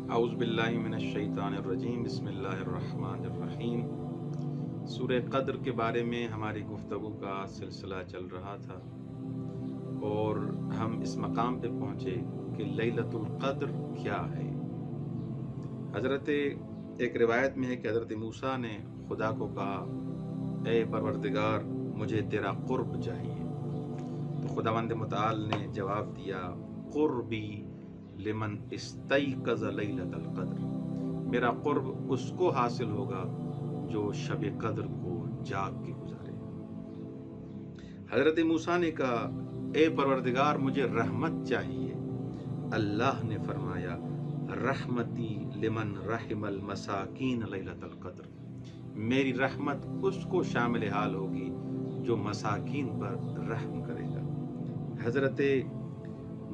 اعوذ باللہ من الشیطان الرجیم بسم اللہ الرحمن الرحیم۔ سورہ قدر کے بارے میں ہماری گفتگو کا سلسلہ چل رہا تھا اور ہم اس مقام پہ پہنچے کہ لیلۃ القدر کیا ہے۔ ایک روایت میں ہے کہ حضرت موسیٰ نے خدا کو کہا، اے پروردگار مجھے تیرا قرب چاہیے، تو خداوند متعال نے جواب دیا، قربی لمن استیقظ لیلۃ القدر، میرا قرب اس کو حاصل ہوگا جو شب قدر کو جاگ کے گزارے۔ حضرت موسیٰ نے کہا، اے پروردگار مجھے رحمت چاہیے، اللہ نے فرمایا، رحمتی لمن رحم المساکین لیلۃ القدر، میری رحمت اس کو شامل حال ہوگی جو مساکین پر رحم کرے گا۔ حضرت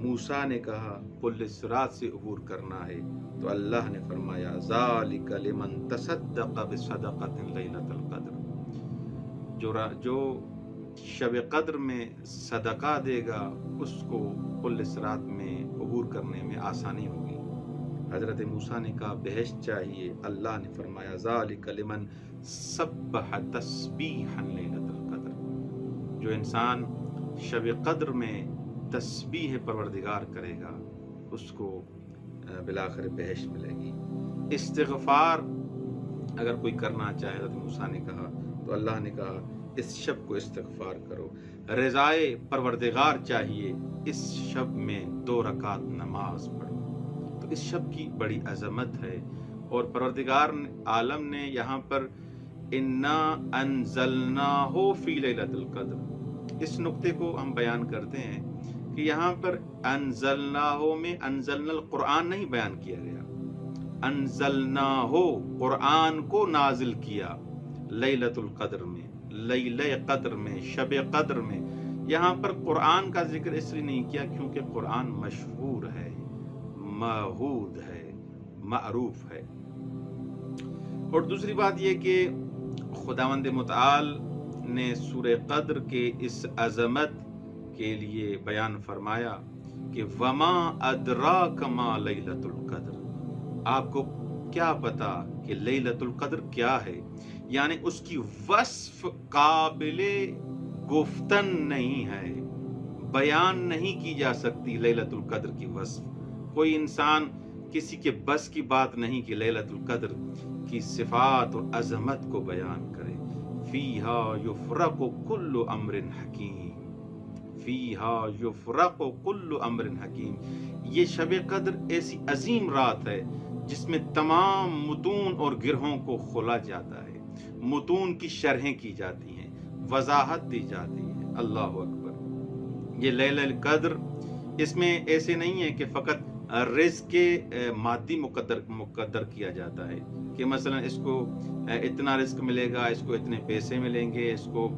موسیٰ نے کہا پل صراط سے عبور کرنا ہے، تو اللہ نے فرمایا، ذالک لمن تصدق بصدقۃ لیلۃ القدر، جو شب قدر میں صدقہ دے گا اس کو پل صراط میں عبور کرنے میں آسانی ہوگی۔ حضرت موسیٰ نے کہا بہشت چاہیے، اللہ نے فرمایا، ذالک لمن سبح تسبیحا لیلۃ القدر، جو انسان شب قدر میں تسبیح پروردگار کرے گا اس کو بالآخر بہشت ملے گی۔ استغفار اگر کوئی کرنا چاہے، حضرت موسیٰ نے کہا تو اللہ نے کہا اس شب کو استغفار کرو۔ رضائے پروردگار چاہیے، اس شب میں 2 رکعت نماز پڑھو۔ تو اس شب کی بڑی عظمت ہے، اور پروردگار عالم نے یہاں پر انا انزلناہ فی لیلۃ القدر، اس نقطے کو ہم بیان کرتے ہیں کہ یہاں پر انزلناہ میں انزلنا القرآن نہیں بیان کیا گیا، انزلناہ قرآن کو نازل کیا لیلۃ القدر میں، لیلہ قدر میں، شب قدر میں۔ یہاں پر قرآن کا ذکر اس لیے نہیں کیا کیونکہ قرآن مشہور ہے، معہود ہے، معروف ہے۔ اور دوسری بات یہ کہ خداوند متعال نے سورہ قدر کے اس عظمت کے لیے بیان فرمایا کہ وما ادراک ما لیلۃ القدر، آپ کو کیا پتا کہ لیلۃ القدر کیا ہے، یعنی اس کی وصف قابل گفتن نہیں ہے، بیان نہیں کی جا سکتی لیلۃ القدر کی وصف۔ کوئی انسان کسی کے بس کی بات نہیں کہ لیلۃ القدر کی صفات اور عظمت کو بیان کرے۔ فیہا یفرق کل امر حکیم، فیہا یفرق کل امر حکیم، یہ شب قدر ایسی عظیم رات ہے جس میں تمام متون اور گرہوں کو کھولا جاتا ہے، متون کی شرحیں کی جاتی ہیں، وضاحت دی جاتی ہے۔ اللہ اکبر۔ یہ لیلۃ القدر، اس میں ایسے نہیں ہے کہ فقط رزق مادی مقدر کیا جاتا ہے کہ مثلا اس کو اتنا رزق ملے گا، اس کو اتنے پیسے ملیں گے، اس کو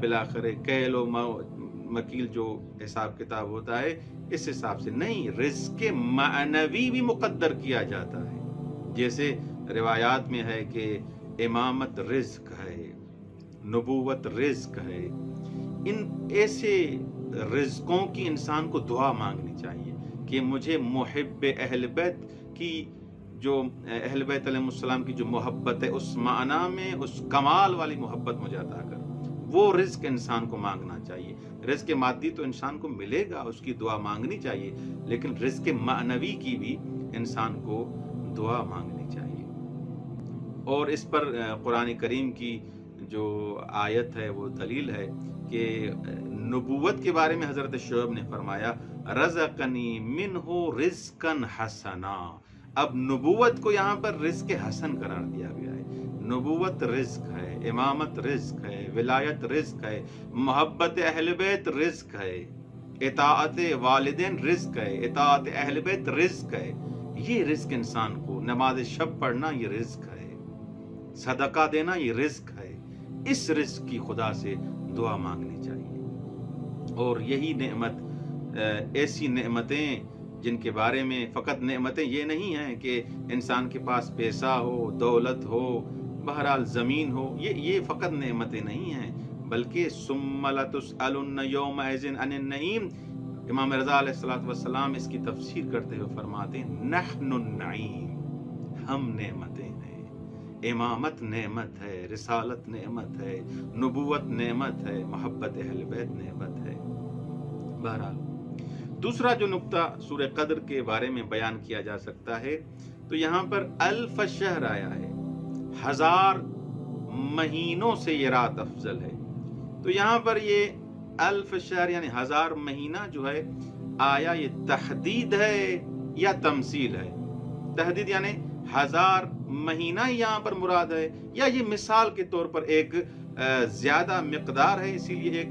بالآخر کیل و مکیل جو حساب کتاب ہوتا ہے اس حساب سے نہیں، رزق معنوی بھی مقدر کیا جاتا ہے۔ جیسے روایات میں ہے کہ امامت رزق ہے، نبوت رزق ہے۔ ان ایسے رزقوں کی انسان کو دعا مانگنی چاہیے کہ مجھے محب اہل بیت کی، جو اہل بیت علیہ السلام کی جو محبت ہے، اس معنی میں اس کمال والی محبت مجھے عطا کر، وہ رزق انسان کو مانگنا چاہیے۔ رزق مادی تو انسان کو ملے گا، اس کی دعا مانگنی چاہیے، لیکن رزق معنوی کی بھی انسان کو دعا مانگنی چاہیے۔ اور اس پر قرآن کریم کی جو آیت ہے وہ دلیل ہے کہ نبوت کے بارے میں حضرت شعیب نے فرمایا، رزقنی منہ رزقا حسنا۔ اب نبوت کو یہاں پر رزق حسن قرار دیا گیا ہے۔ نبوت رزق ہے، امامت رزق ہے، ولایت رزق ہے، محبت اہل بیت رزق ہے، اطاعت والدین رزق ہے، اطاعت اہل بیت رزق ہے۔ یہ رزق انسان کو، نماز شب پڑھنا یہ رزق ہے، صدقہ دینا یہ رزق ہے۔ اس رزق کی خدا سے دعا مانگنی چاہیے۔ اور یہی نعمت، ایسی نعمتیں جن کے بارے میں فقط نعمتیں یہ نہیں ہیں کہ انسان کے پاس پیسہ ہو، دولت ہو، بہرحال زمین ہو، یہ فقط نعمتیں نہیں ہیں، بلکہ ثم لتسألن یومئذ عن النعیم، امام رضا علیہ الصلوۃ والسلام اس کی تفسیر کرتے ہوئے فرماتے ہیں نحن النعیم، ہم نعمتیں ہیں، امامت نعمت ہے، رسالت نعمت ہے، نبوت نعمت ہے، محبت اہل بیت نعمت ہے۔ بہرحال دوسرا جو نقطہ سورہ قدر کے بارے میں بیان کیا جا سکتا ہے تو یہاں پر الف شہر آیا ہے، 1000 مہینوں سے یہ رات افضل ہے۔ تو یہاں پر یہ الف شہر یعنی 1000 مہینہ جو ہے، آیا یہ تحدید ہے یا تمثیل ہے؟ تحدید یعنی 1000 مہینہ یہاں پر مراد ہے، یا یہ مثال کے طور پر ایک زیادہ مقدار ہے، اسی لیے ایک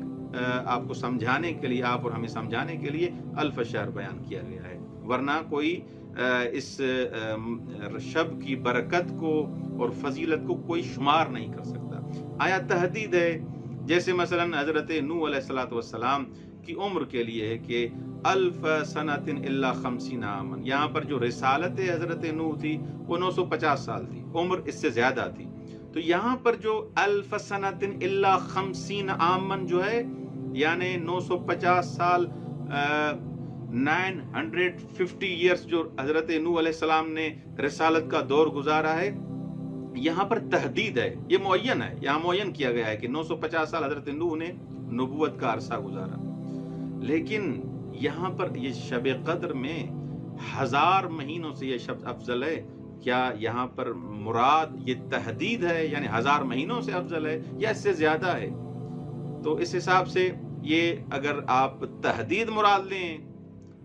آپ کو سمجھانے کے لیے، آپ اور ہمیں سمجھانے کے لیے الف شہر بیان کیا گیا ہے، ورنہ کوئی اس شب کی برکت کو اور فضیلت کو کوئی شمار نہیں کر سکتا۔ آیا تحدید ہے، جیسے مثلا حضرت نوح علیہ السلام کی عمر کے لیے ہے کہ الف سنۃ الا 50 عاما، یہاں پر جو رسالت حضرت نوح تھی وہ 950 سال تھی، عمر اس سے زیادہ تھی۔ تو یہاں پر جو الف سنۃ الا 50 عاما جو ہے، یعنی 950 سال 950 ایئرس جو حضرت نوح علیہ السلام نے رسالت کا دور گزارا ہے، یہاں پر تحدید ہے، یہ معین ہے، یہاں معین کیا گیا ہے کہ 950 سال حضرت نوح نے نبوت کا عرصہ گزارا۔ لیکن یہاں پر یہ شب قدر میں 1000 مہینوں سے یہ شب افضل ہے، کیا یہاں پر مراد یہ تحدید ہے یعنی 1000 مہینوں سے افضل ہے یا اس سے زیادہ ہے؟ تو اس حساب سے یہ اگر آپ تحدید مراد لیں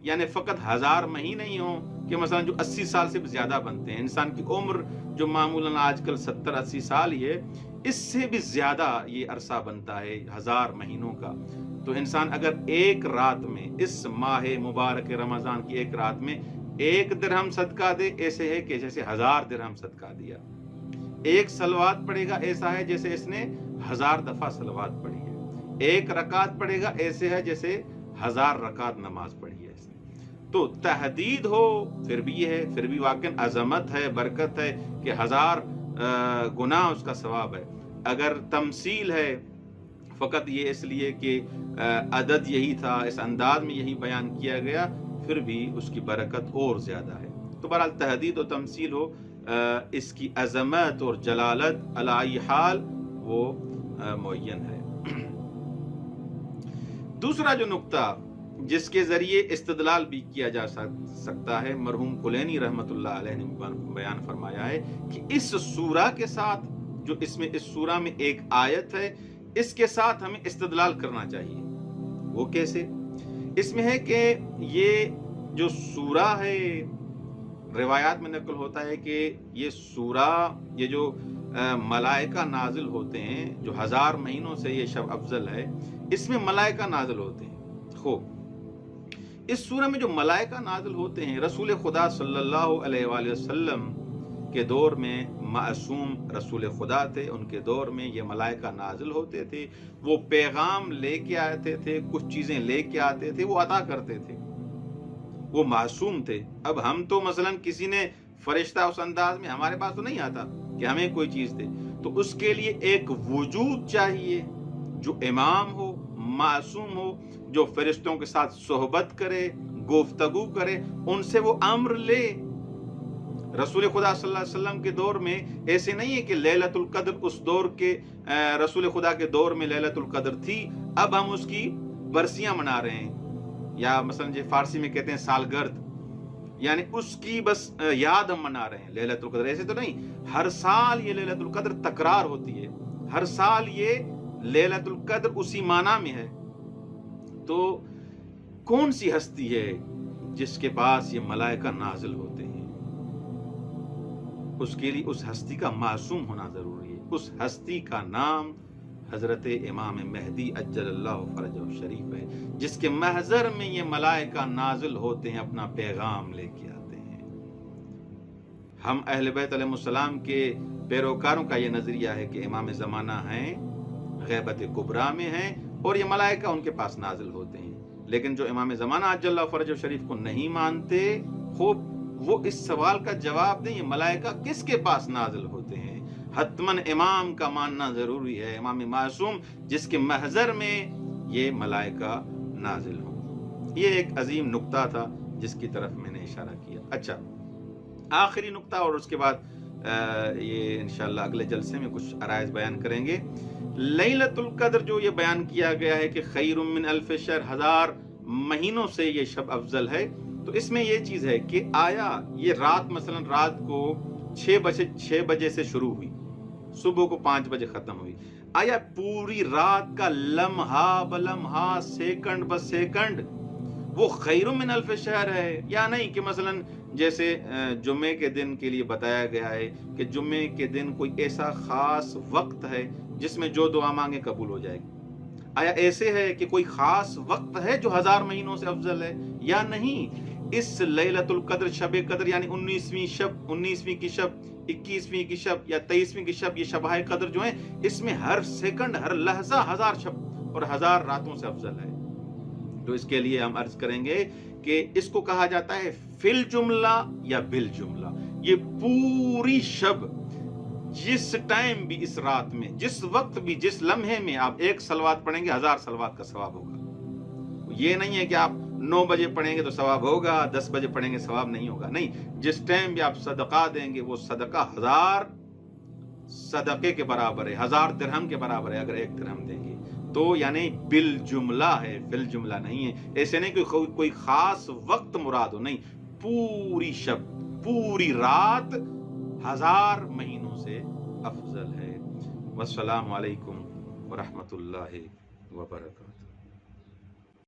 یعنی فقط 1000 مہینے ہی ہوں کہ مثلا جو 80 سال سے بھی زیادہ بنتے ہیں، انسان کی عمر جو معمولاً آج کل 70-80 سال ہی ہے، اس سے بھی زیادہ یہ عرصہ بنتا ہے 1000 مہینوں کا۔ تو انسان اگر ایک رات میں اس ماہ مبارک رمضان کی ایک رات میں 1 درہم صدقہ دے، ایسے ہے کہ جیسے 1000 درہم صدقہ دیا۔ ایک صلوات پڑھے گا، ایسا ہے جیسے اس نے 1000 دفعہ صلوات پڑھی ہے۔ ایک رکعت پڑھے گا، ایسے ہے جیسے 1000 رکعت نماز پڑھی ہے اس نے۔ تو تحدید ہو پھر بھی یہ ہے، پھر بھی واقعاً عظمت ہے، برکت ہے کہ 1000 گنا اس کا ثواب ہے۔ اگر تمثیل ہے فقط یہ اس لیے کہ عدد یہی تھا، اس انداز میں یہی بیان کیا گیا، پھر بھی اس کی برکت اور زیادہ ہے۔ تو بہرحال تحدید و تمثیل ہو، اس کی عظمت اور جلالت علی ای حال وہ معین ہے۔ دوسرا جو نقطہ جس کے ذریعے استدلال بھی کیا جا سکتا ہے، مرحوم کلینی رحمت اللہ علیہ نے بیان فرمایا ہے کہ اس سورہ کے ساتھ جو اس سورہ میں ایک آیت ہے، اس کے ساتھ ہمیں استدلال کرنا چاہیے۔ وہ کیسے؟ اس میں ہے کہ یہ جو سورہ ہے، روایات میں نقل ہوتا ہے کہ یہ سورہ، یہ جو ملائکہ نازل ہوتے ہیں، جو 1000 مہینوں سے یہ شب افضل ہے، اس میں ملائکہ نازل ہوتے ہیں۔ خوب، اس سورہ میں جو ملائکہ نازل ہوتے ہیں، رسول خدا صلی اللہ علیہ وآلہ وسلم کے دور میں معصوم رسول خدا تھے، ان کے دور میں یہ ملائکہ نازل ہوتے تھے، وہ پیغام لے کے آتے تھے، کچھ چیزیں لے کے آتے تھے، وہ عطا کرتے تھے، وہ معصوم تھے۔ اب ہم تو مثلا کسی نے فرشتہ اس انداز میں ہمارے پاس تو نہیں آتا کہ ہمیں کوئی چیز دے، تو اس کے لیے ایک وجود چاہیے جو امام ہو، معصوم ہو، جو فرشتوں کے ساتھ صحبت کرے، گفتگو کرے، ان سے وہ امر لے۔ رسول خدا صلی اللہ علیہ وسلم کے دور میں ایسے نہیں ہے کہ لیلۃ القدر اس دور کے رسول خدا کے دور میں لیلۃ القدر تھی، اب ہم اس کی برسیاں منا رہے ہیں، یا مثلا جو فارسی میں کہتے ہیں سالگرد، یعنی اس کی بس یاد ہم منا رہے ہیں لیلۃ القدر۔ ایسے تو نہیں، ہر سال یہ لیلۃ القدر تکرار ہوتی ہے، ہر سال یہ لیلۃ القدر اسی معنی میں ہے۔ تو کون سی ہستی ہے جس کے پاس یہ ملائکہ نازل ہوتے ہیں؟ اس کے لیے اس ہستی کا معصوم ہونا ضروری ہے۔ اس ہستی کا نام حضرت امام مہدی عجل اللہ فرجہ الشریف ہے، جس کے محضر میں یہ ملائکہ نازل ہوتے ہیں، اپنا پیغام لے کے آتے ہیں۔ ہم اہل بیت علیہ السلام کے پیروکاروں کا یہ نظریہ ہے کہ امام زمانہ ہیں، غیبت کبریٰ میں ہیں، اور یہ ملائکہ ان کے پاس نازل ہوتے ہیں۔ لیکن جو امام زمانہ عجل اللہ فرجہ الشریف کو نہیں مانتے، خوب وہ اس سوال کا جواب دیں، یہ ملائکہ کس کے پاس نازل ہوتے ہیں؟ حتماً امام کا ماننا ضروری ہے، امام معصوم جس کے محضر میں یہ ملائکہ نازل ہوں۔ یہ ایک عظیم نقطہ تھا جس کی طرف میں نے اشارہ کیا. اچھا، آخری نقطہ اور اس کے بعد یہ انشاءاللہ اگلے جلسے میں کچھ عرائض بیان کریں گے. لیلۃ القدر جو یہ بیان کیا گیا ہے کہ خیر من الف شہر، 1000 مہینوں سے یہ شب افضل ہے، تو اس میں یہ چیز ہے کہ آیا یہ رات مثلا رات کو 6 بجے سے شروع ہوئی، صبح کو 5 بجے ختم ہوئی، آیا پوری رات کا لمحہ بلمحہ سیکنڈ بس سیکنڈ وہ خیر من الف شہر ہے یا نہیں؟ کہ مثلا جیسے جمعے کے دن کے لیے بتایا گیا ہے کہ جمعے کے دن کوئی ایسا خاص وقت ہے جس میں جو دعا مانگے قبول ہو جائے گی. آیا ایسے ہے کہ کوئی خاص وقت ہے جو 1000 مہینوں سے افضل ہے یا نہیں؟ اس لیلۃ القدر، شب قدر یعنی 19ویں شب، 19ویں کی شب، 21ویں کی شب یا 23ویں کی شب، یہ شبہ قدر جو ہیں اس میں ہر سیکنڈ ہر لحظہ 1000 شب اور 1000 راتوں سے افضل ہے. تو اس کے لیے ہم عرض کریں گے کہ اس کو کہا جاتا ہے فی الجملہ یا بالجملہ. یہ پوری شب جس ٹائم بھی اس رات میں، جس وقت بھی، جس لمحے میں آپ ایک صلوات پڑھیں گے 1000 صلوات کا ثواب ہوگا. یہ نہیں ہے کہ آپ 9 بجے پڑھیں گے تو ثواب ہوگا، 10 بجے پڑھیں گے ثواب نہیں ہوگا. نہیں، جس ٹائم بھی آپ صدقہ دیں گے وہ صدقہ 1000 صدقے کے برابر ہے، 1000 درہم کے برابر ہے اگر 1 درہم دیں گے. تو یعنی بالجملہ ہے، فی الجملہ نہیں ہے. ایسے نہیں کہ کوئی خاص وقت مراد ہو، نہیں، پوری شب، پوری رات 1000 مہینوں سے افضل ہے. والسلام علیکم ورحمۃ اللہ وبرکاتہ.